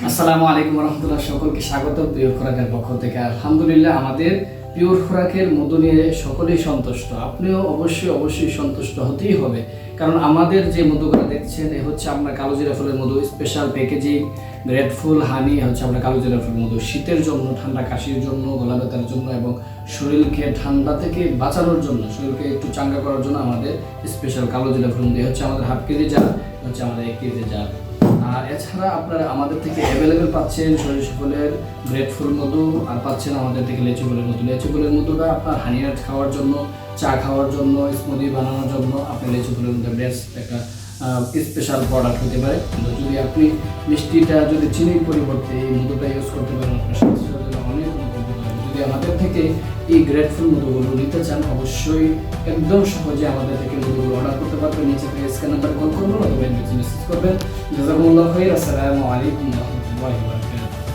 আসসালামু আলাইকুম রহমতুল্লাহ। সকলকে স্বাগত পিওর খোরাকের পক্ষ থেকে। আলহামদুলিল্লাহ, আমাদের পিওর খোরাকের মধু নিয়ে সকলেই সন্তুষ্ট। আপনিও অবশ্যই সন্তুষ্ট হতেই হবে, কারণ আমাদের যে মধুগুলো দেখছেন এ হচ্ছে আপনার কালো জিরা ফুলের মধু, স্পেশাল প্যাকেজিং, গ্রেটফুল হানি হচ্ছে আপনার কালো জিরা ফুলের মধু। শীতের জন্য, ঠান্ডা কাশির জন্য, গলা ব্যথার জন্য এবং শরীরকে ঠান্ডা থেকে বাঁচানোর জন্য, শরীরকে একটু চাঙ্গা করার জন্য আমাদের স্পেশাল কালো জিরা ফুলের মধু হচ্ছে আমাদের হাফ কেজি জার, হচ্ছে আমাদের 1 কেজি জার। আর এছাড়া আপনারা আমাদের থেকে অ্যাভেলেবেল পাচ্ছেন সরিষা ফুলের গ্রেটফুল মধু, আর পাচ্ছেন আমাদের থেকে লেচু ফুলের মধু। লেচু ফুলের মধুটা আপনার হানিয়াট খাওয়ার জন্য, চা খাওয়ার জন্য, স্মুদি বানানোর জন্য আপনি লেচু ফুলের মধ্যে বেস্ট একটা স্পেশাল প্রোডাক্ট হতে পারে। কিন্তু যদি আপনি মিষ্টিটা যদি চিনির পরিবর্তে এই মধুটা ইউজ করতে পারেন, আপনার স্বাস্থ্যের জন্য অনেক উপকৃত হবে। যদি আমাদের থেকে এই গ্রেটফুল মধুগুলো নিতে চান, অবশ্যই একদম সহজে আমাদের থেকে মধুগুলো অর্ডার করতে পারবেন। নিচে থেকে স্ক্যান নাম্বারে কল করবেন অথবা মেসেজ করবেন। জাযাকুমুল্লাহু খাইর। আসসালামু আলাইকুম ওয়া রাহমাতুল্লাহি ওয়া বারাকাতুহু।